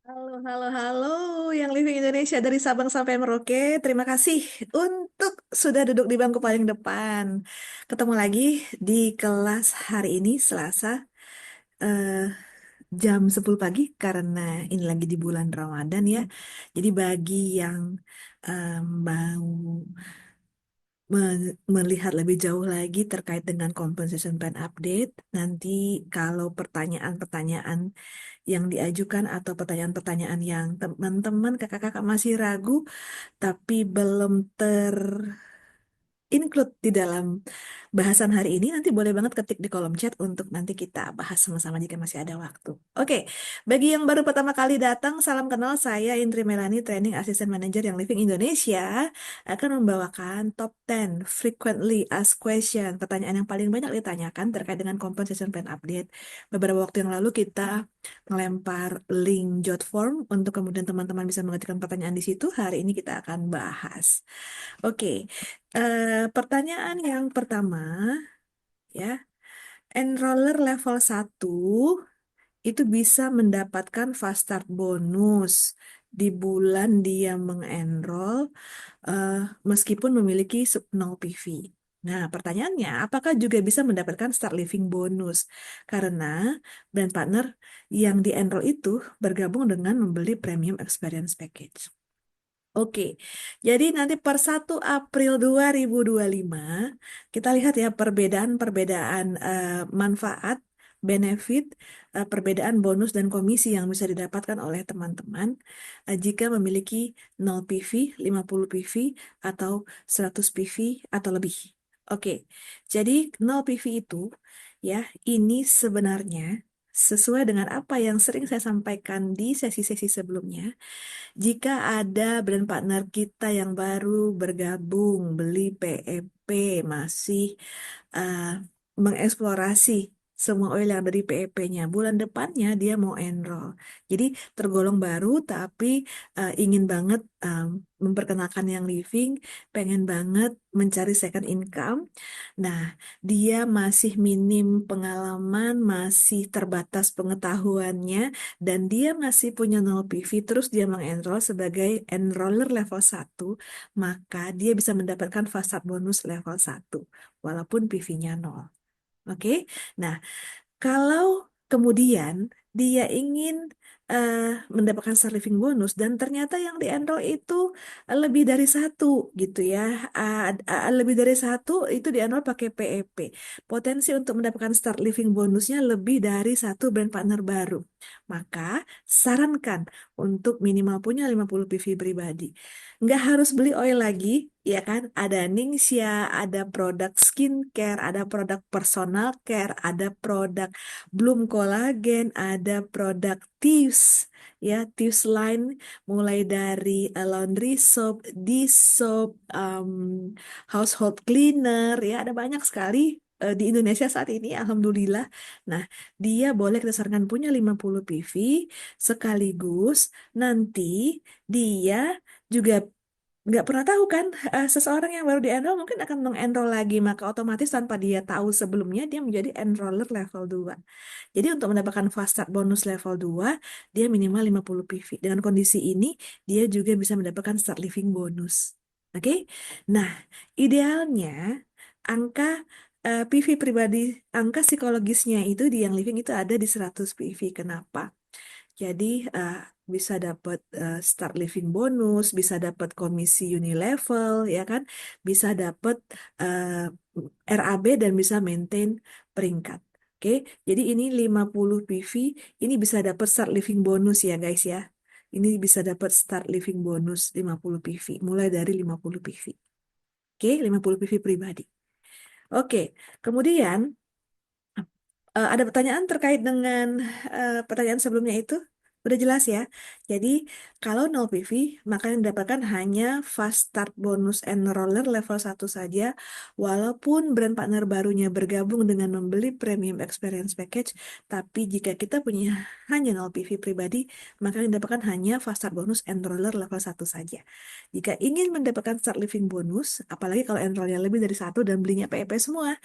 Halo, halo, halo, yang Living Indonesia dari Sabang sampai Merauke. Terima kasih untuk sudah duduk di bangku paling depan. Ketemu lagi di kelas hari ini, Selasa, eh, jam 10 pagi, karena ini lagi di bulan Ramadan ya. Jadi bagi yang mau melihat lebih jauh lagi terkait dengan compensation plan update, nanti kalau pertanyaan-pertanyaan yang diajukan atau pertanyaan-pertanyaan yang teman-teman kakak-kakak masih ragu tapi belum include di dalam bahasan hari ini, nanti boleh banget ketik di kolom chat untuk nanti kita bahas sama-sama jika masih ada waktu. Oke, bagi yang baru pertama kali datang, salam kenal, saya Indri Melani, Training Assistant Manager yang Living Indonesia, akan membawakan top 10 frequently asked question, pertanyaan yang paling banyak ditanyakan terkait dengan compensation plan update. Beberapa waktu yang lalu kita melempar link jot form untuk kemudian teman-teman bisa mengajukan pertanyaan di situ. Hari ini kita akan bahas. Oke, pertanyaan yang pertama ya, enroller level 1 itu bisa mendapatkan fast start bonus di bulan dia mengenroll eh, meskipun memiliki sub 0 PV. Nah, pertanyaannya, apakah juga bisa mendapatkan start living bonus? Karena brand partner yang di-enroll itu bergabung dengan membeli premium experience package. Oke, jadi nanti per 1 April 2025 kita lihat ya perbedaan-perbedaan manfaat, benefit, perbedaan bonus dan komisi yang bisa didapatkan oleh teman-teman jika memiliki 0 PV, 50 PV, atau 100 PV atau lebih. Oke, jadi 0 PV itu ya ini sebenarnya sesuai dengan apa yang sering saya sampaikan di sesi-sesi sebelumnya. Jika ada brand partner kita yang baru bergabung, beli PEP, masih uh, mengeksplorasi semua oil yang ada di PEP-nya. Bulan depannya dia mau enroll. Jadi tergolong baru tapi ingin banget memperkenalkan yang living, pengen banget mencari second income. Nah, dia masih minim pengalaman, masih terbatas pengetahuannya, dan dia masih punya 0 PV, terus dia mengenroll sebagai enroller level 1, maka dia bisa mendapatkan fast start bonus level 1 walaupun PV-nya 0. Oke. Nah, kalau kemudian dia ingin eh, mendapatkan start living bonus dan ternyata yang di enroll itu lebih dari satu gitu ya, lebih dari satu itu di enroll pakai PEP. Potensi untuk mendapatkan start living bonusnya lebih dari satu brand partner baru. Maka sarankan untuk minimal punya 50 PV pribadi. Nggak harus beli oil lagi, ya kan? Ada Ningxia, ada produk skincare, ada produk personal care, ada produk Bloom Collagen, ada produk Tips, ya Tips line mulai dari laundry soap, dish soap, household cleaner, ya ada banyak sekali di Indonesia saat ini, alhamdulillah. Nah, dia boleh kita sarankan punya 50 PV sekaligus nanti dia juga nggak pernah tahu kan, seseorang yang baru di-enroll mungkin akan meng-enroll lagi, maka otomatis tanpa dia tahu sebelumnya dia menjadi enroller level 2. Jadi untuk mendapatkan fast start bonus level 2 dia minimal 50 PV. Dengan kondisi ini dia juga bisa mendapatkan start living bonus. Oke? Nah, idealnya angka PV pribadi, angka psikologisnya itu di yang living itu ada di 100 PV. Kenapa? Jadi bisa dapat start living bonus, bisa dapat komisi unilevel, ya kan? Bisa dapat RAB dan bisa maintain peringkat. Oke, jadi ini 50 PV, ini bisa dapat start living bonus ya guys ya. Ini bisa dapat start living bonus 50 PV, mulai dari 50 PV. Oke, 50 PV pribadi. Oke, kemudian ada pertanyaan terkait dengan pertanyaan sebelumnya itu? Udah jelas ya. Jadi, kalau 0 PV, maka yang didapatkan hanya fast start bonus enroller level 1 saja, walaupun brand partner barunya bergabung dengan membeli premium experience package, tapi jika kita punya hanya 0 PV pribadi, maka yang didapatkan hanya fast start bonus enroller level 1 saja. Jika ingin mendapatkan start living bonus, apalagi kalau enrollnya lebih dari satu dan belinya PEP semua,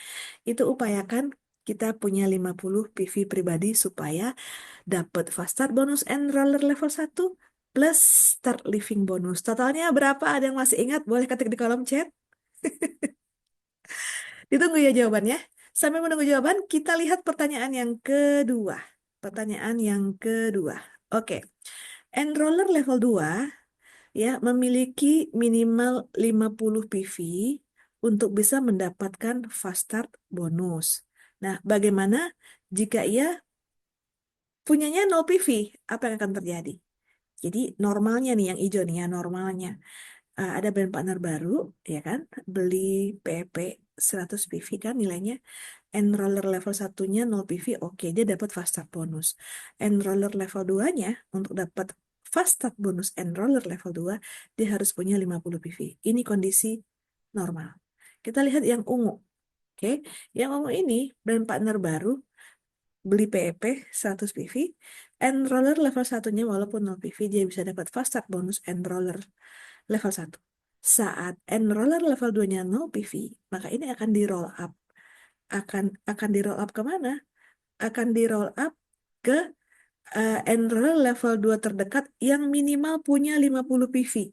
itu upayakan kita punya 50 PV pribadi supaya dapat fast start bonus enroller level 1 plus start living bonus. Totalnya berapa? Ada yang masih ingat? Boleh ketik di kolom chat. Ditunggu ya jawabannya. Sambil menunggu jawaban, kita lihat pertanyaan yang kedua. Pertanyaan yang kedua. Oke. Enroller level 2 ya memiliki minimal 50 PV untuk bisa mendapatkan fast start bonus. Nah, bagaimana jika ia punyanya 0 PV? Apa yang akan terjadi? Jadi normalnya nih yang hijau nih ya normalnya. Ada brand partner baru ya kan, beli PP 100 PV kan nilainya. Enroller level satunya 0 PV, oke, dia dapat fast start bonus. Enroller level 2-nya, untuk dapat fast start bonus enroller level 2, dia harus punya 50 PV. Ini kondisi normal. Kita lihat yang ungu. Oke, yang ungu ini brand partner baru, beli PEP 100 PV, enroller level satunya walaupun 0 PV, dia bisa dapat fast start bonus enroller level 1. Saat enroller level 2-nya 0 PV, maka ini akan di roll up. Akan di roll up kemana? Akan di roll up ke enroller level 2 terdekat yang minimal punya 50 PV.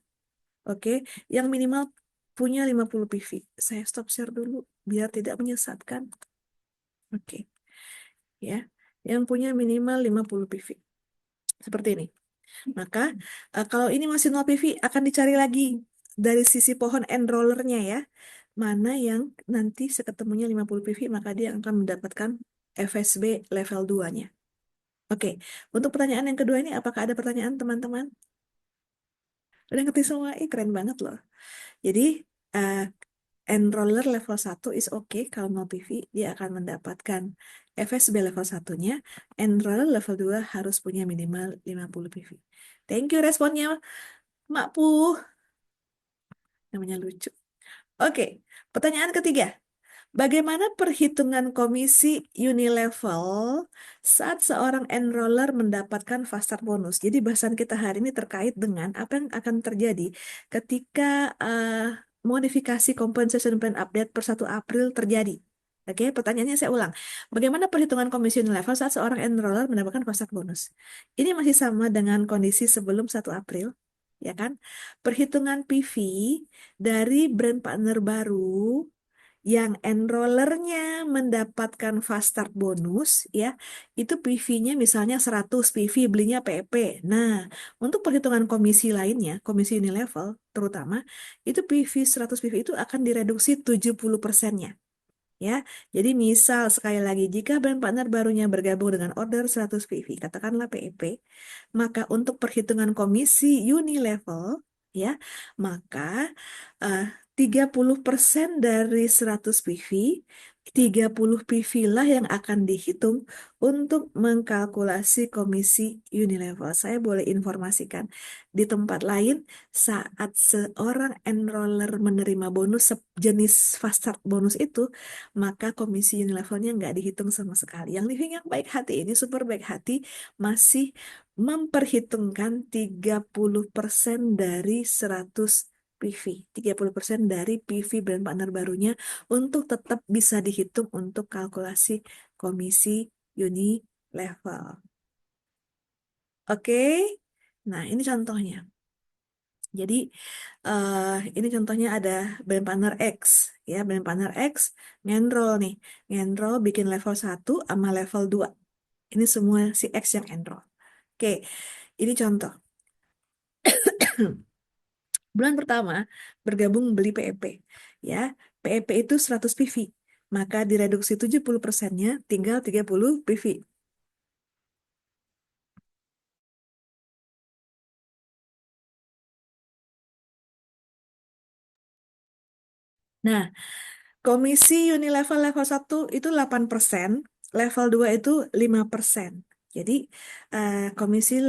Oke, yang minimal punya 50 PV. Saya stop share dulu biar tidak menyesatkan. Oke, ya. Yang punya minimal 50 PV. Seperti ini. Maka kalau ini masih 0 PV akan dicari lagi dari sisi pohon enrollernya ya. Mana yang nanti seketemunya 50 PV maka dia akan mendapatkan FSB level 2-nya. Oke, untuk pertanyaan yang kedua ini apakah ada pertanyaan teman-teman? Udah ngerti semua? Keren banget loh. Jadi uh, enroller level 1 is okay kalau mau PV dia akan mendapatkan FSB level satunya. Enroller level 2 harus punya minimal 50 PV. Thank you responnya Mak Puh. Namanya lucu. Oke, pertanyaan ketiga. Bagaimana perhitungan komisi unilevel saat seorang enroller mendapatkan fast start bonus? Jadi bahasan kita hari ini terkait dengan apa yang akan terjadi ketika modifikasi compensation plan update per 1 April terjadi. Oke, pertanyaannya saya ulang. Bagaimana perhitungan komisi unilevel saat seorang enroller mendapatkan fast start bonus? Ini masih sama dengan kondisi sebelum 1 April, ya kan? Perhitungan PV dari brand partner baru yang enrollernya mendapatkan fast start bonus ya, itu PV-nya misalnya 100 PV belinya PP. Nah, untuk perhitungan komisi lainnya, komisi unilevel terutama, itu PV 100 PV itu akan direduksi 70%-nya. Ya, jadi misal sekali lagi jika brand partner barunya bergabung dengan order 100 PV, katakanlah PEP, maka untuk perhitungan komisi unilevel, ya, maka eh, 30% dari 100 PV, 30 PV lah yang akan dihitung untuk mengkalkulasi komisi unilevel. Saya boleh informasikan di tempat lain saat seorang enroller menerima bonus sejenis fast start bonus itu, maka komisi unilevelnya nggak dihitung sama sekali. Yang living yang baik hati ini, super baik hati, masih memperhitungkan 30% dari 100 PV. 30% dari PV brand partner barunya untuk tetap bisa dihitung untuk kalkulasi komisi unilevel. Oke? Nah, ini contohnya. Jadi ini contohnya ada brand partner X ya, brand partner X ngenroll nih. Ngenroll bikin level 1 sama level 2. Ini semua si X yang enroll. Oke, ini contoh. Bulan pertama bergabung beli PEP ya. PEP itu 100 PV. Maka direduksi 70%-nya tinggal 30 PV. Nah, komisi unilevel level 1 itu 8%, level 2 itu 5%. Jadi komisi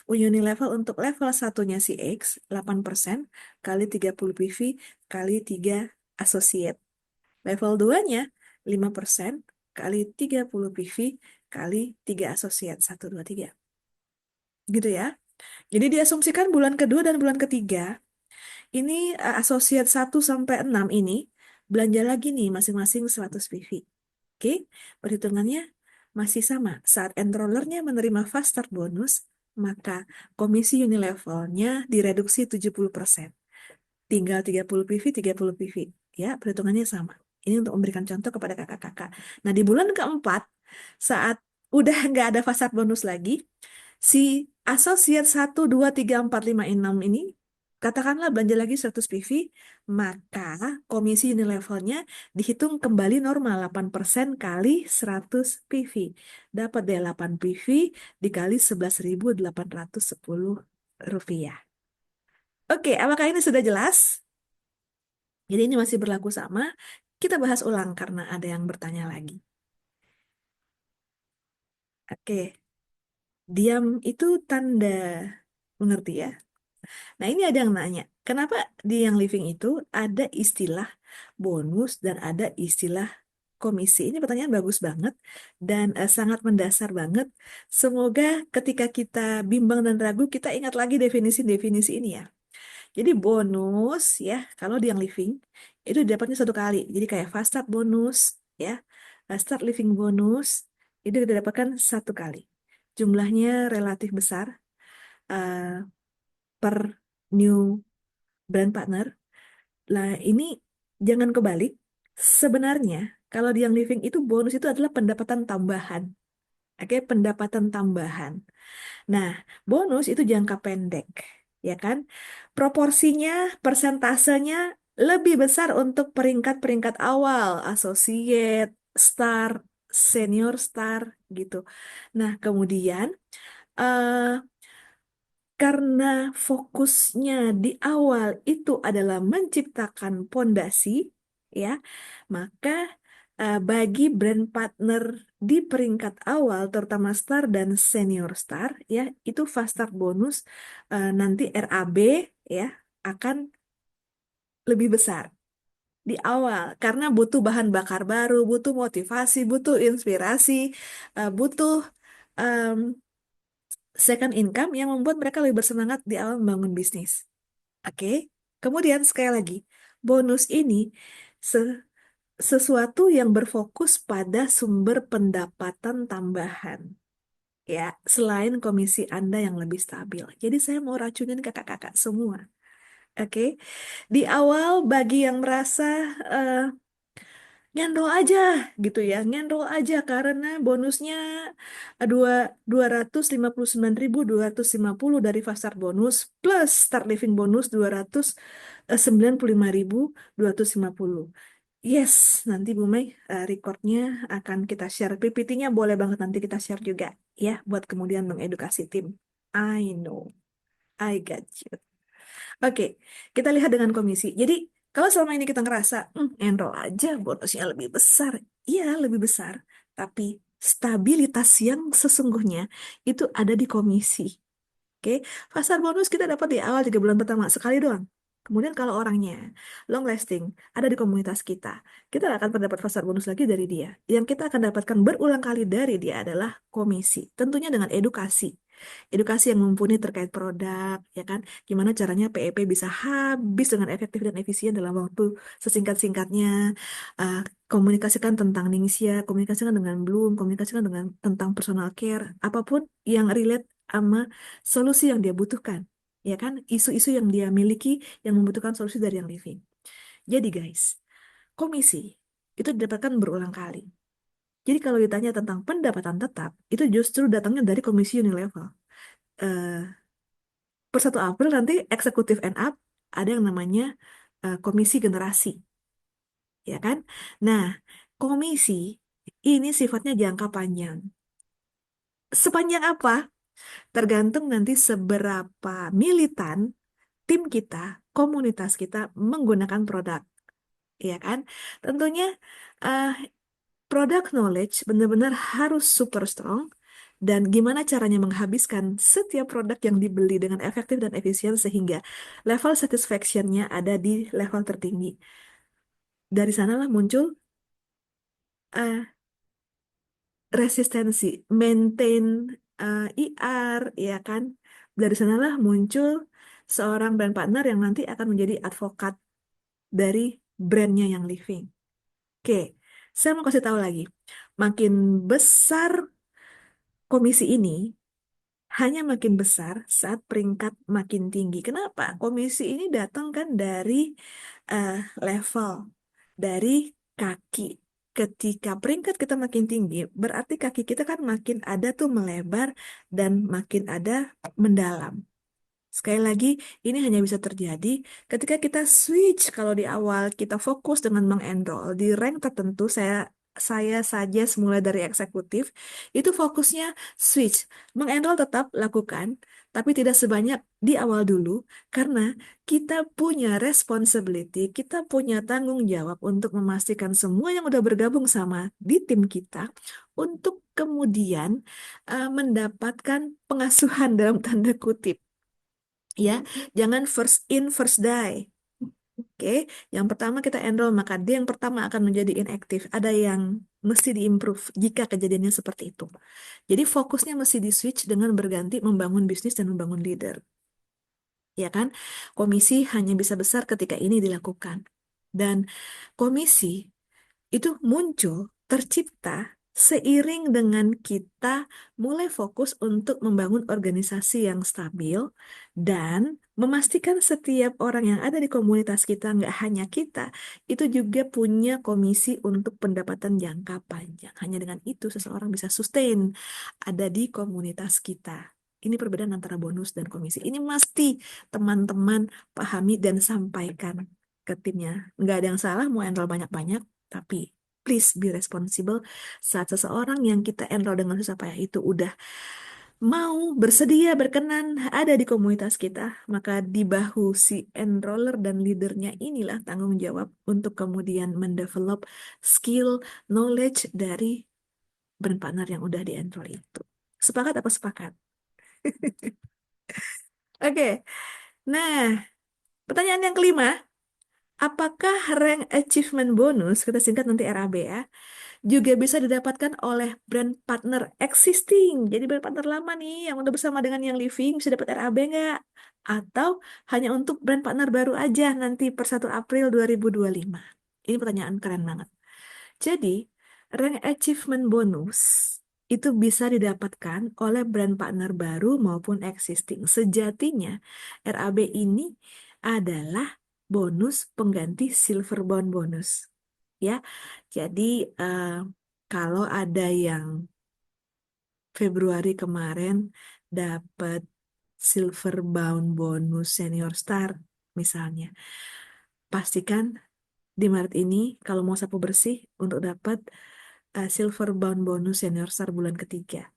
unilevel untuk level satunya si X 8% kali 30 PV kali 3 associate. Level 2-nya 5% kali 30 PV kali 3 associate. 1, 2, 3. Gitu ya. Jadi diasumsikan bulan kedua dan bulan ketiga ini associate 1 sampai 6 ini belanja lagi nih masing-masing 100 PV. Oke. Oke, perhitungannya masih sama. Saat enrollernya menerima fast start bonus, maka komisi unilevelnya direduksi 70%. Tinggal 30 PV, 30 PV. Ya, perhitungannya sama. Ini untuk memberikan contoh kepada kakak-kakak. Nah, di bulan keempat, saat udah nggak ada fast start bonus lagi, si asosiat 1, 2, 3, 4, 5, 6 ini, katakanlah belanja lagi 100 PV, maka komisi unilevelnya dihitung kembali normal 8% kali 100 PV. Dapat deh 8 PV dikali 11.810 rupiah. Oke, apakah ini sudah jelas? Jadi ini masih berlaku sama. Kita bahas ulang karena ada yang bertanya lagi. Oke, diam itu tanda mengerti ya. Nah, ini ada yang nanya, kenapa di yang living itu ada istilah bonus dan ada istilah komisi? Ini pertanyaan bagus banget dan sangat mendasar banget. Semoga ketika kita bimbang dan ragu, kita ingat lagi definisi-definisi ini ya. Jadi bonus ya, kalau di yang living itu dapatnya satu kali. Jadi kayak fast start bonus ya, start living bonus itu kita dapatkan satu kali. Jumlahnya relatif besar eh, per new brand partner. Lah ini jangan kebalik. Sebenarnya kalau di yang living itu bonus itu adalah pendapatan tambahan. Oke, pendapatan tambahan. Nah, bonus itu jangka pendek, ya kan? Proporsinya, persentasenya lebih besar untuk peringkat-peringkat awal, associate, star, senior star, gitu. Nah, kemudian eh, karena fokusnya di awal itu adalah menciptakan pondasi, ya, maka bagi brand partner di peringkat awal, terutama star dan senior star, ya, itu fast start bonus nanti RAB ya akan lebih besar di awal karena butuh bahan bakar baru, butuh motivasi, butuh inspirasi, butuh em, second income yang membuat mereka lebih bersemangat di awal membangun bisnis. Oke, kemudian sekali lagi, bonus ini se- sesuatu yang berfokus pada sumber pendapatan tambahan, ya, selain komisi Anda yang lebih stabil. Jadi saya mau racunin kakak-kakak semua. Oke, di awal bagi yang merasa eh, nyenrol aja gitu ya, nyenrol aja karena bonusnya dua 259.250 dari Fastar bonus plus start living bonus 295.250. Yes, nanti Bu Mei recordnya akan kita share. PPT-nya boleh banget nanti kita share juga ya buat kemudian mengedukasi tim. I know, I got you. Oke, kita lihat dengan komisi. Jadi, kalau selama ini kita ngerasa, enroll aja bonusnya lebih besar. Iya, lebih besar. Tapi stabilitas yang sesungguhnya itu ada di komisi. Oke, pasar bonus kita dapat di awal 3 bulan pertama sekali doang. Kemudian kalau orangnya long lasting ada di komunitas kita akan mendapat pasar bonus lagi dari dia. Yang kita akan dapatkan berulang kali dari dia adalah komisi. Tentunya dengan edukasi. Edukasi yang mumpuni terkait produk, ya kan? Gimana caranya PEP bisa habis dengan efektif dan efisien dalam waktu sesingkat-singkatnya. Uh, Komunikasikan tentang Ningxia, komunikasikan dengan Bloom, komunikasikan dengan tentang personal care, apapun yang relate sama solusi yang dia butuhkan, ya kan? Isu-isu yang dia miliki yang membutuhkan solusi dari yang living. Jadi guys, komisi itu didapatkan berulang kali. Jadi kalau ditanya tentang pendapatan tetap, itu justru datangnya dari komisi unilevel. Eh, per 1 April nanti eksekutif and up ada yang namanya komisi generasi, ya kan? Nah, komisi ini sifatnya jangka panjang. Sepanjang apa? Tergantung nanti seberapa militan tim kita, komunitas kita menggunakan produk, ya kan? Tentunya eh, produk knowledge benar-benar harus super strong dan gimana caranya menghabiskan setiap produk yang dibeli dengan efektif dan efisien sehingga level satisfaction-nya ada di level tertinggi. Dari sanalah muncul eh, resistensi, maintain IR, ya kan? Dari sanalah muncul seorang brand partner yang nanti akan menjadi advokat dari brandnya yang living. Oke, saya mau kasih tahu lagi. makin besar komisi ini, hanya makin besar saat peringkat makin tinggi. Kenapa? Komisi ini datang kan dari eh, level, dari kaki. Ketika peringkat kita makin tinggi, berarti kaki kita kan makin ada tuh melebar dan makin ada mendalam. Sekali lagi, ini hanya bisa terjadi ketika kita switch. Kalau di awal kita fokus dengan mengenroll di rank tertentu, saya saja mulai dari eksekutif, itu fokusnya switch. Mengenroll tetap lakukan, tapi tidak sebanyak di awal dulu, karena kita punya responsibility, kita punya tanggung jawab untuk memastikan semua yang udah bergabung sama di tim kita, untuk kemudian mendapatkan pengasuhan dalam tanda kutip. Ya, jangan first in, first die. Oke, yang pertama kita enroll, maka dia yang pertama akan menjadi inaktif. Ada yang mesti diimprove jika kejadiannya seperti itu. Jadi fokusnya mesti di switch dengan berganti membangun bisnis dan membangun leader. Ya kan? Komisi hanya bisa besar ketika ini dilakukan. Dan komisi itu muncul, tercipta seiring dengan kita mulai fokus untuk membangun organisasi yang stabil dan memastikan setiap orang yang ada di komunitas kita, nggak hanya kita, itu juga punya komisi untuk pendapatan jangka panjang. Hanya dengan itu seseorang bisa sustain ada di komunitas kita. Ini perbedaan antara bonus dan komisi. Ini mesti teman-teman pahami dan sampaikan ke timnya. Nggak ada yang salah mau enroll banyak-banyak, tapi please be responsible saat seseorang yang kita enroll dengan susah payah itu udah mau bersedia berkenan ada di komunitas kita, maka di bahu si enroller dan leadernya inilah tanggung jawab untuk kemudian mendevelop skill, knowledge dari brand partner yang udah di enroll itu. Sepakat apa sepakat? Oke, nah pertanyaan yang kelima, apakah rank achievement bonus, kita singkat nanti RAB ya, juga bisa didapatkan oleh brand partner existing. Jadi brand partner lama nih yang udah bersama dengan yang living bisa dapat RAB nggak? Atau hanya untuk brand partner baru aja nanti per 1 April 2025? Ini pertanyaan keren banget. Jadi, rank achievement bonus itu bisa didapatkan oleh brand partner baru maupun existing. Sejatinya, RAB ini adalah bonus pengganti silver bond bonus. Ya, jadi eh, kalau ada yang Februari kemarin dapat silver bound bonus senior star misalnya, pastikan di Maret ini kalau mau sapu bersih untuk dapat silver bound bonus senior star bulan ketiga.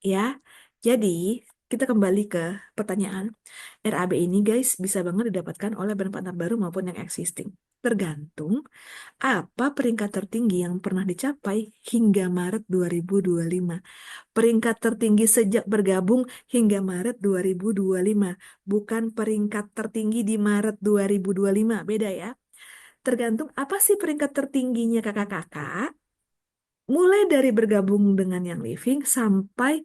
Ya, jadi kita kembali ke pertanyaan. RAB ini guys bisa banget didapatkan oleh brand partner baru maupun yang existing. Tergantung apa peringkat tertinggi yang pernah dicapai hingga Maret 2025. Peringkat tertinggi sejak bergabung hingga Maret 2025. Bukan peringkat tertinggi di Maret 2025. Beda ya. Tergantung apa sih peringkat tertingginya kakak-kakak. Mulai dari bergabung dengan yang living sampai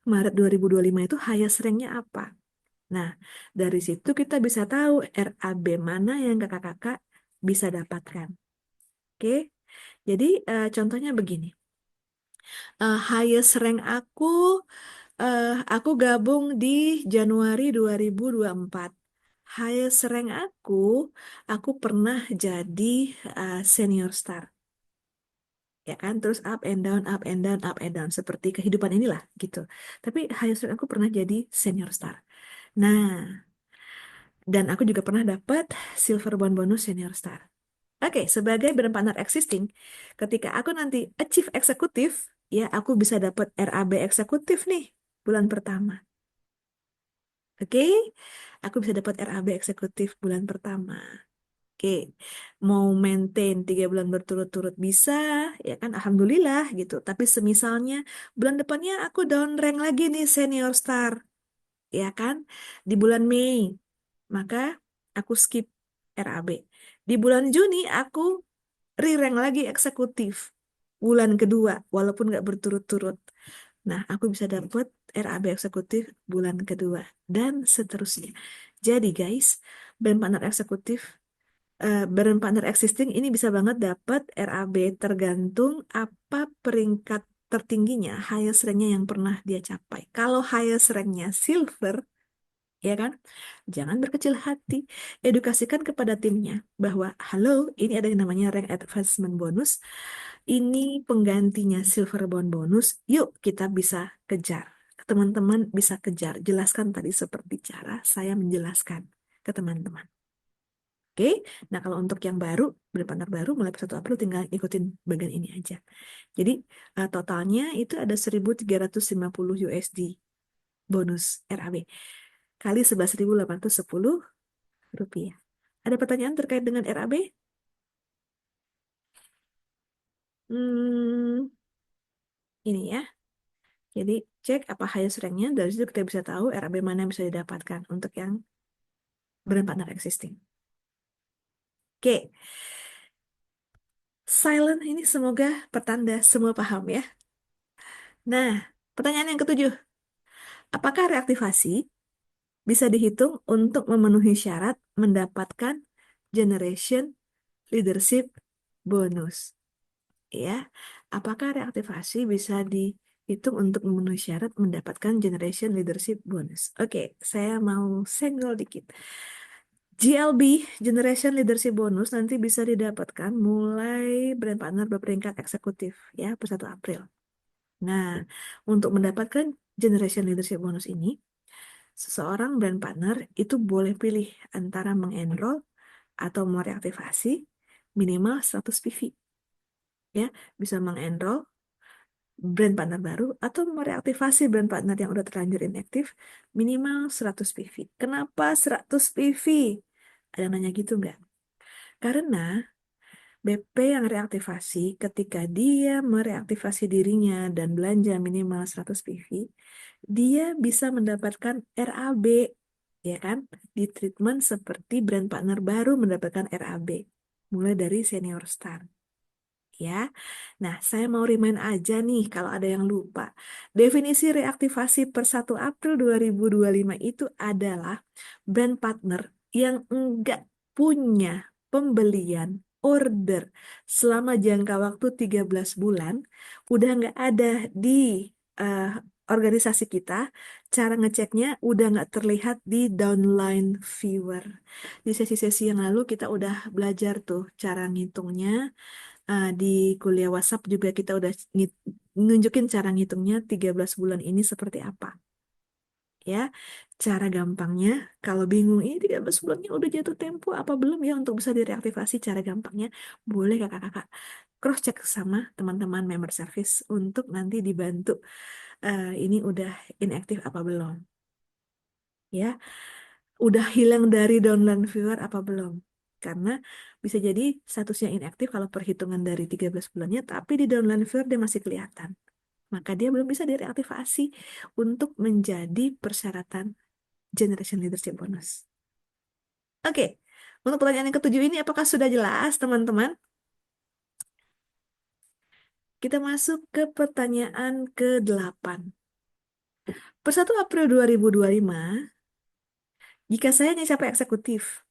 Maret 2025 itu highest ranknya apa. Nah, dari situ kita bisa tahu RAB mana yang kakak-kakak bisa dapatkan. Oke, jadi contohnya begini. Highest rank aku gabung di Januari 2024. Highest rank aku pernah jadi senior star. Ya kan, terus up and down, up and down, up and down. Seperti kehidupan inilah gitu. Tapi highest rank aku pernah jadi senior star. Nah, dan aku juga pernah dapat silver bond bonus senior star. Oke, sebagai brand partner existing, ketika aku nanti achieve eksekutif, ya aku bisa dapat RAB eksekutif nih bulan pertama. Oke, aku bisa dapat RAB eksekutif bulan pertama. Oke, mau maintain 3 bulan berturut-turut bisa, ya kan? Alhamdulillah gitu. Tapi semisalnya bulan depannya aku down rank lagi nih senior star, ya kan? Di bulan Mei, maka aku skip RAB. Di bulan Juni aku re-rank lagi eksekutif bulan kedua, walaupun nggak berturut-turut. Nah, aku bisa dapat RAB eksekutif bulan kedua dan seterusnya. Jadi guys, brand partner eksekutif brand partner existing ini bisa banget dapat RAB tergantung apa peringkat tertingginya, highest ranknya yang pernah dia capai. Kalau highest ranknya silver, ya kan? Jangan berkecil hati. Edukasikan kepada timnya bahwa, halo, ini ada yang namanya rank advancement bonus. Ini penggantinya silver bond bonus. Yuk kita bisa kejar. Teman-teman bisa kejar. Jelaskan tadi seperti cara saya menjelaskan ke teman-teman. Oke, nah kalau untuk yang baru, benar-benar baru mulai 1 April tinggal ikutin bagian ini aja. Jadi totalnya itu ada 1.350 USD bonus RAB kali 11.810 rupiah. Ada pertanyaan terkait dengan RAB? Hmm, ini ya. Jadi cek apa highest ranknya, dari situ kita bisa tahu RAB mana yang bisa didapatkan untuk yang brand partner existing. Oke, silent ini semoga pertanda semua paham ya. Nah, pertanyaan yang ketujuh. Apakah reaktivasi bisa dihitung untuk memenuhi syarat mendapatkan generation leadership bonus? Ya, apakah reaktivasi bisa dihitung untuk memenuhi syarat mendapatkan generation leadership bonus? Oke, saya mau senggol dikit. GLB, Generation Leadership Bonus, nanti bisa didapatkan mulai brand partner berperingkat eksekutif ya per 1 April. Nah, untuk mendapatkan Generation Leadership Bonus ini, seseorang brand partner itu boleh pilih antara mengenroll atau mereaktivasi minimal 100 PV. Ya, bisa mengenroll brand partner baru atau mereaktivasi brand partner yang udah terlanjur inaktif minimal 100 PV. Kenapa 100 PV? Ada yang nanya gitu nggak? Karena BP yang reaktivasi ketika dia mereaktivasi dirinya dan belanja minimal 100 PV, dia bisa mendapatkan RAB, ya kan? Di treatment seperti brand partner baru mendapatkan RAB, mulai dari senior star. Ya, nah saya mau remind aja nih kalau ada yang lupa. Definisi reaktivasi per 1 April 2025 itu adalah brand partner yang enggak punya pembelian order selama jangka waktu 13 bulan, udah enggak ada di eh, organisasi kita, cara ngeceknya udah nggak terlihat di downline viewer. Di sesi-sesi yang lalu kita udah belajar tuh cara ngitungnya. Di kuliah WhatsApp juga kita udah nunjukin cara ngitungnya 13 bulan ini seperti apa. Ya, cara gampangnya, kalau bingung ini 13 bulannya udah jatuh tempo apa belum ya untuk bisa direaktivasi, cara gampangnya boleh kakak-kakak cross check sama teman-teman member service untuk nanti dibantu ini udah inaktif apa belum. Ya, udah hilang dari downline viewer apa belum. Karena bisa jadi statusnya inaktif kalau perhitungan dari 13 bulannya, tapi di downline viewer dia masih kelihatan. Maka dia belum bisa direaktivasi untuk menjadi persyaratan Generation Leadership Bonus. Oke, untuk pertanyaan yang ketujuh ini apakah sudah jelas teman-teman? Kita masuk ke pertanyaan ke-8. Per 1 April 2025, jika saya capai eksekutif,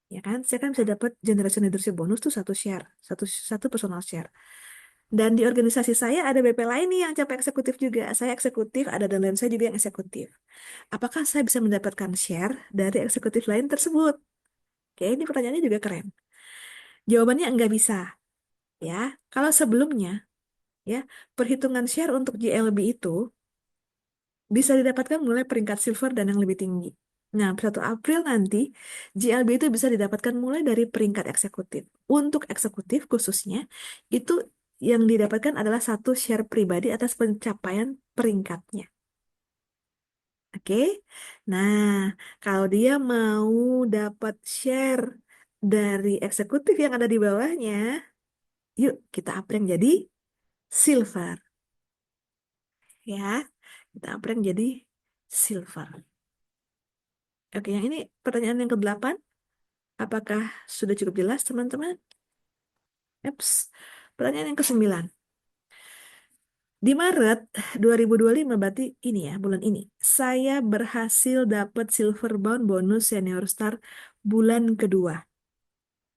ya kan, saya kan bisa dapat Generation Leadership Bonus tuh satu share, satu personal share. Dan di organisasi saya ada BP lain nih yang capai eksekutif juga. Saya eksekutif, ada downline saya juga yang eksekutif. Apakah saya bisa mendapatkan share dari eksekutif lain tersebut? Oke, ini pertanyaannya juga keren. Jawabannya enggak bisa, ya. Kalau sebelumnya, ya, perhitungan share untuk GLB itu bisa didapatkan mulai peringkat silver dan yang lebih tinggi. Nah, 1 April nanti, GLB itu bisa didapatkan mulai dari peringkat eksekutif. Untuk eksekutif khususnya, itu yang didapatkan adalah satu share pribadi atas pencapaian peringkatnya. Oke? Nah, kalau dia mau dapat share dari eksekutif yang ada di bawahnya, yuk kita uprank jadi silver. Ya, kita uprank jadi silver. Oke, yang ini pertanyaan yang ke-8. Apakah sudah cukup jelas, teman-teman? Eps. Pertanyaan yang ke-9. Di Maret 2025, berarti ini ya, bulan ini, saya berhasil dapat silver bond bonus senior star bulan kedua.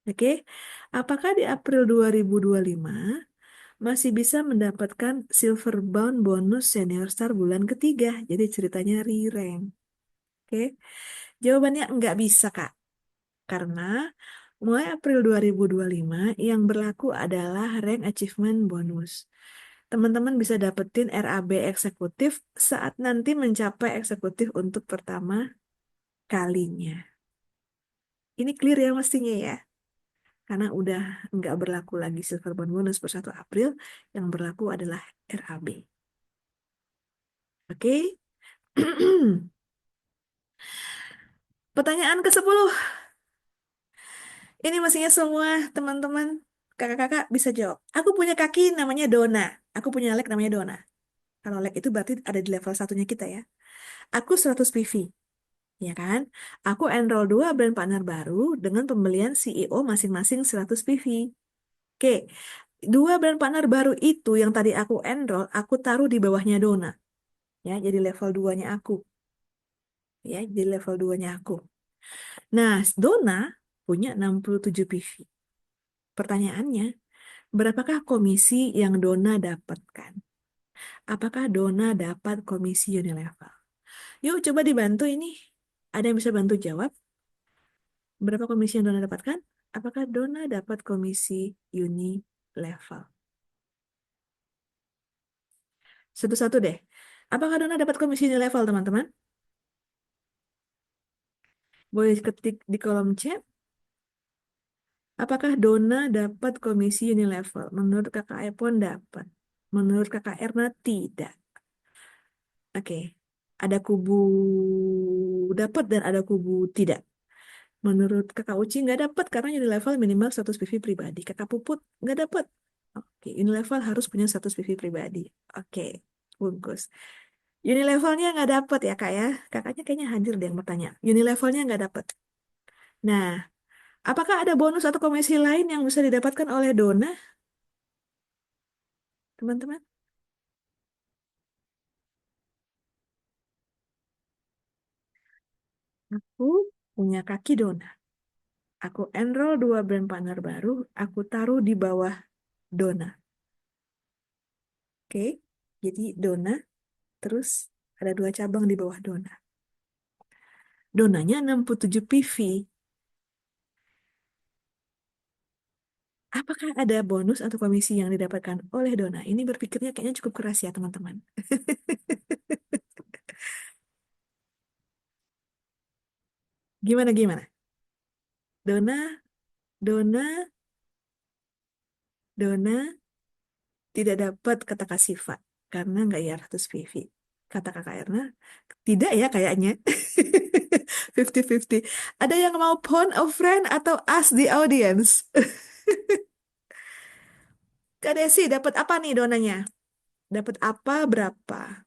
Oke, apakah di April 2025 masih bisa mendapatkan Silver Bound bonus Senior Star bulan ketiga? Jadi ceritanya re-rank. Oke, jawabannya nggak bisa, Kak. Karena mulai April 2025 yang berlaku adalah Rank Achievement Bonus. Teman-teman bisa dapetin RAB eksekutif saat nanti mencapai eksekutif untuk pertama kalinya. Ini clear ya mestinya ya. Karena udah nggak berlaku lagi Silver Bond Bonus per 1 April, yang berlaku adalah RAB. Oke? Pertanyaan ke-10. Ini mestinya semua teman-teman, kakak-kakak bisa jawab. Aku punya kaki namanya Dona. Aku punya leg namanya Dona. Kalau leg itu berarti ada di level satunya kita ya. Aku 100 PV, ya kan? Aku enroll 2 brand partner baru dengan pembelian CEO masing-masing 100 PV. Oke, 2 brand partner baru itu yang tadi aku enroll, aku taruh di bawahnya Dona. Ya, jadi level 2-nya aku. Ya, jadi level 2-nya aku. Nah, Dona punya 67 PV. Pertanyaannya, berapakah komisi yang Dona dapatkan? Apakah Dona dapat komisi Unilevel? Yuk, coba dibantu ini. Ada yang bisa bantu jawab? Berapa komisi yang Dona dapatkan? Apakah Dona dapat komisi Unilevel? Satu-satu deh. Apakah Dona dapat komisi Unilevel, teman-teman? Boleh ketik di kolom chat. Apakah Dona dapat komisi Unilevel? Menurut kakak Epon dapat. Menurut kakak Erna tidak. Oke. Ada kubu dapat dan ada kubu tidak. Menurut kakak Uci nggak dapat karena Unilevel minimal status PV pribadi. Kakak Puput nggak dapat. Oke, Unilevel harus punya status PV pribadi. Oke, bungkus. Unilevelnya nggak dapat ya kak ya. Kakaknya kayaknya hadir deh yang bertanya. Unilevelnya nggak dapat. Nah, apakah ada bonus atau komisi lain yang bisa didapatkan oleh Dona, teman-teman? Aku punya kaki Dona. Aku enroll 2 brand partner baru. Aku taruh di bawah Dona. Oke, jadi Dona, terus ada 2 cabang di bawah Dona. Donanya 67 PV. Apakah ada bonus atau komisi yang didapatkan oleh Dona? Ini berpikirnya kayaknya cukup keras ya, teman-teman. Gimana, gimana? Dona, Dona, Dona tidak dapat kata Kak Siva karena nggak ya 100 PV. Kata Kakak Erna, tidak ya kayaknya. 50-50. Ada yang mau phone a friend atau ask the audience? Kak Desi dapat apa nih donanya? Dapat apa berapa?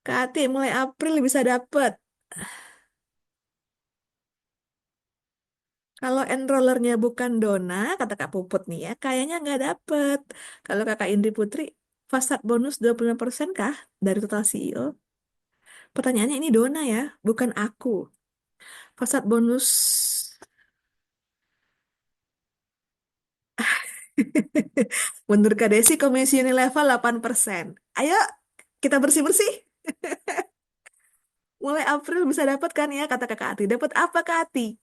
Kak Ati mulai April bisa dapat. Kalau enrollernya bukan Dona, kata Kak Puput nih ya, kayaknya nggak dapet. Kalau Kakak Indri Putri, Fasad bonus 25% kah dari total CEO? Pertanyaannya ini Dona ya, bukan aku. Fasad bonus. Menurut Kak Desi, komisi level 8%. Ayo, kita bersih-bersih. Mulai April bisa dapat kan ya, kata Kakak Ati. Dapat apa Kak Ati?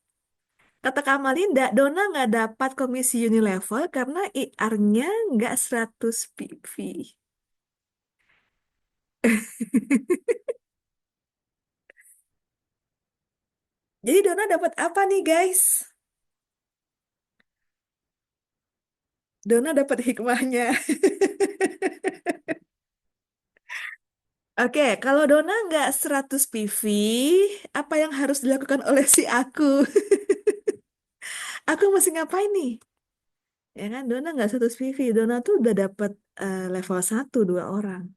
Kata Kak Malinda, Dona nggak dapat komisi Unilevel karena IR-nya nggak 100 PV. Jadi Dona dapat apa nih guys? Dona dapat hikmahnya. Oke, kalau Dona nggak 100 PV, apa yang harus dilakukan oleh si aku? Aku mesti ngapain nih? Ya kan, Dona nggak 100 PV. Dona tuh udah dapat level 1 2 orang.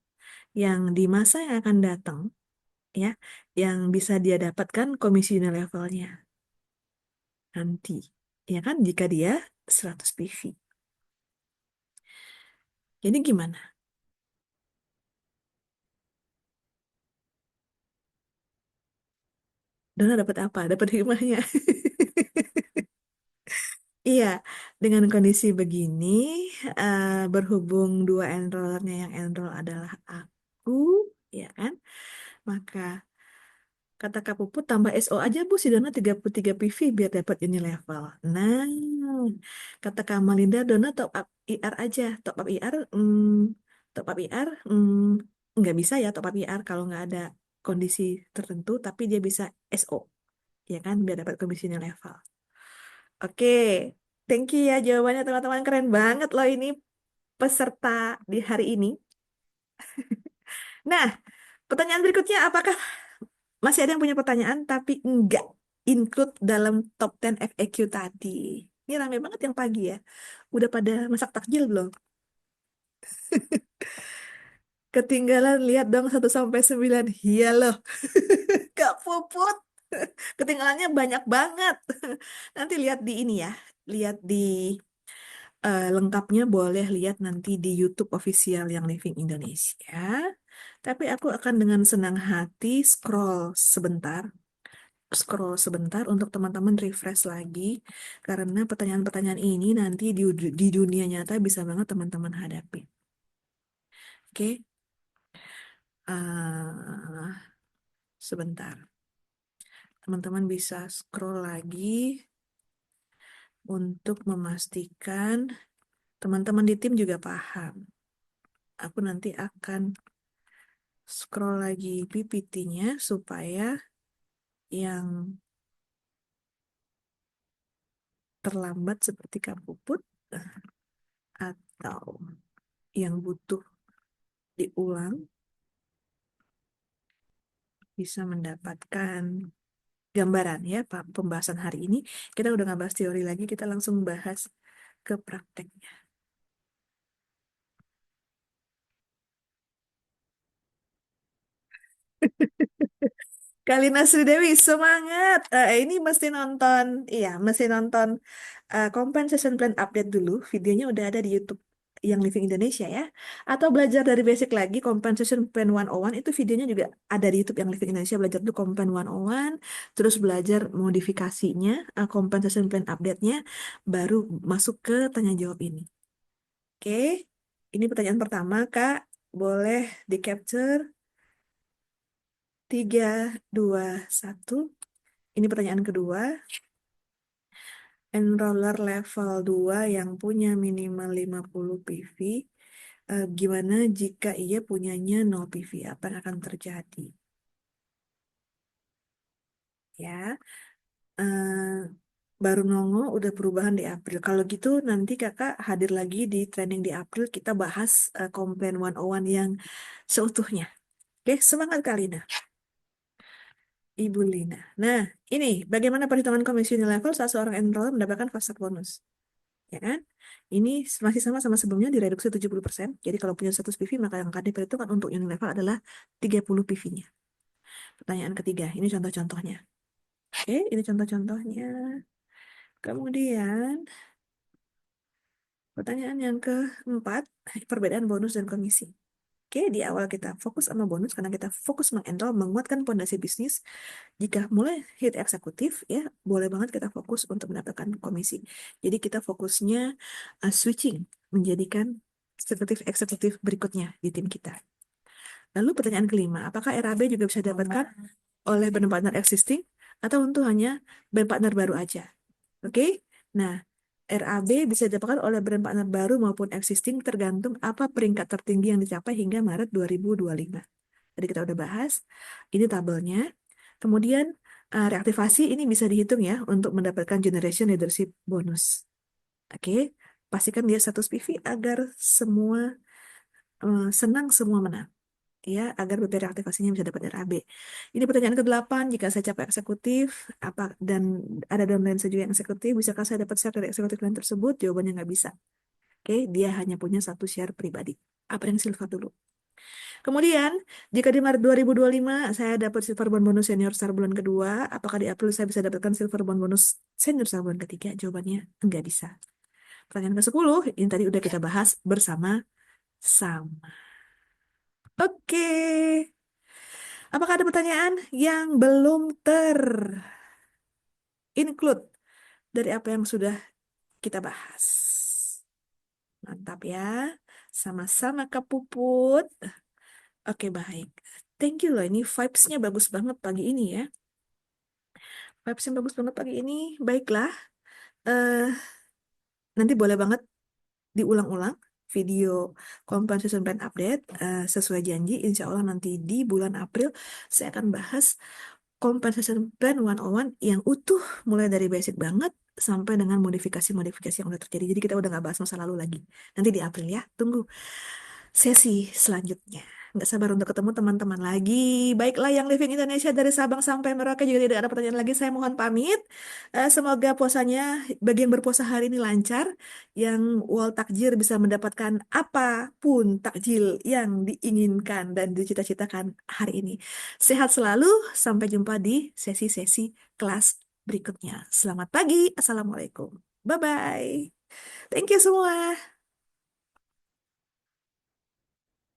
Yang di masa yang akan datang, ya, yang bisa dia dapatkan komisi levelnya nanti. Ya kan, jika dia 100 PV. Jadi gimana? Dona dapat apa? Dapat hikmahnya. Iya, dengan kondisi begini, berhubung dua enrollernya yang enroll adalah aku, ya kan? Maka kata Kak Puput tambah SO aja Bu, Dona 33 PV biar dapat Unilevel. Nah, kata Kak Malinda, Dona top up IR aja. Top up IR, top up IR, nggak bisa ya top up IR kalau nggak ada kondisi tertentu, tapi dia bisa SO, ya kan? Biar dapat komisi Unilevel. Oke, thank you ya jawabannya teman-teman. Keren banget loh ini peserta di hari ini. Nah, pertanyaan berikutnya, apakah masih ada yang punya pertanyaan tapi enggak include dalam top 10 FAQ tadi? Ini rame banget yang pagi ya. Udah pada masak takjil belum? Ketinggalan lihat dong 1 sampai 9. Iya loh, Kak Puput. Ketinggalannya banyak banget. Nanti lihat di ini ya. Lihat di lengkapnya boleh lihat nanti di YouTube official yang Living Indonesia. Tapi aku akan dengan senang hati scroll sebentar untuk teman-teman refresh lagi karena pertanyaan-pertanyaan ini nanti di dunia nyata bisa banget teman-teman hadapi. Oke, sebentar. Teman-teman bisa scroll lagi untuk memastikan teman-teman di tim juga paham. Aku nanti akan scroll lagi PPT-nya supaya yang terlambat seperti Kak Puput atau yang butuh diulang bisa mendapatkan gambaran ya Pak pembahasan hari ini. Kita udah nggak bahas teori lagi, kita langsung bahas ke prakteknya. Kalina Sridewi, semangat! Ini mesti nonton, iya, mesti nonton compensation plan update dulu. Videonya udah ada di YouTube yang Living Indonesia ya. Atau belajar dari basic lagi, compensation plan 101, itu videonya juga ada di YouTube yang Living Indonesia. Belajar dulu Compen 101, terus belajar modifikasinya, compensation plan update-nya, baru masuk ke tanya jawab ini. Oke, ini pertanyaan pertama, Kak. Boleh di-capture 3, 2, 1. Ini pertanyaan kedua. Enroller level 2 yang punya minimal 50 PV, gimana jika ia punyanya 0 PV? Apa yang akan terjadi? Ya, baru nongol udah perubahan di April. Kalau gitu nanti kakak hadir lagi di training di April, kita bahas Komplain 101 yang seutuhnya. Oke, semangat Kalina. Ibu Lina. Nah, ini bagaimana perhitungan komisi level saat seorang enroller mendapatkan fast bonus? Ya kan? Ini masih sama sebelumnya direduksi 70%. Jadi kalau punya 100 PV maka yang akan diperhitungkan untuk unit level adalah 30 PV-nya. Pertanyaan ketiga, ini contoh-contohnya. Oke, ini contoh-contohnya. Kemudian pertanyaan yang keempat, perbedaan bonus dan komisi. Oke, di awal kita fokus sama bonus karena kita fokus mengenrol, menguatkan pondasi bisnis. Jika mulai hit eksekutif, ya boleh banget kita fokus untuk mendapatkan komisi. Jadi kita fokusnya switching, menjadikan eksekutif berikutnya di tim kita. Lalu pertanyaan kelima, apakah RAB juga bisa didapatkan oleh brand partner existing atau untuk hanya brand partner baru aja? Oke, nah RAB bisa didapatkan oleh brand partner baru maupun existing tergantung apa peringkat tertinggi yang dicapai hingga Maret 2025. Tadi kita udah bahas, ini tabelnya. Kemudian reaktivasi ini bisa dihitung ya untuk mendapatkan generation leadership bonus. Oke, pastikan dia status PV agar semua senang, semua menang. Ya, agar BP reaktivasinya bisa dapat RAB. Ini pertanyaan ke-8, jika saya capai eksekutif, apa dan ada downline saya juga yang eksekutif, bisakah saya dapat share dari eksekutif lain tersebut? Jawabannya nggak bisa. Oke, dia hanya punya satu share pribadi. Apa yang silver dulu? Kemudian, jika di Maret 2025 saya dapat silver bond bonus senior star bulan kedua, apakah di April saya bisa dapatkan silver bond bonus senior star bulan ketiga? Jawabannya enggak bisa. Pertanyaan ke-10, ini tadi udah kita bahas bersama-sama. Oke, apakah ada pertanyaan yang belum ter-include dari apa yang sudah kita bahas. Mantap ya. Sama-sama Kak Puput. Oke, baik. Thank you loh, ini vibes-nya bagus banget pagi ini ya. Vibes-nya bagus banget pagi ini. Baiklah, eh nanti boleh banget diulang-ulang video compensation plan update. Sesuai janji, insya Allah nanti di bulan April saya akan bahas compensation plan 101 yang utuh, mulai dari basic banget sampai dengan modifikasi-modifikasi yang udah terjadi. Jadi kita udah nggak bahas masa lalu lagi. Nanti di April ya, tunggu sesi selanjutnya. Nggak sabar untuk ketemu teman-teman lagi. Baiklah, yang Living Indonesia dari Sabang sampai Merauke juga tidak ada pertanyaan lagi. Saya mohon pamit. Semoga puasanya bagi yang berpuasa hari ini lancar. Yang wal takjir bisa mendapatkan apapun takjil yang diinginkan dan dicita-citakan hari ini. Sehat selalu. Sampai jumpa di sesi-sesi kelas berikutnya. Selamat pagi. Assalamualaikum. Bye-bye. Thank you semua.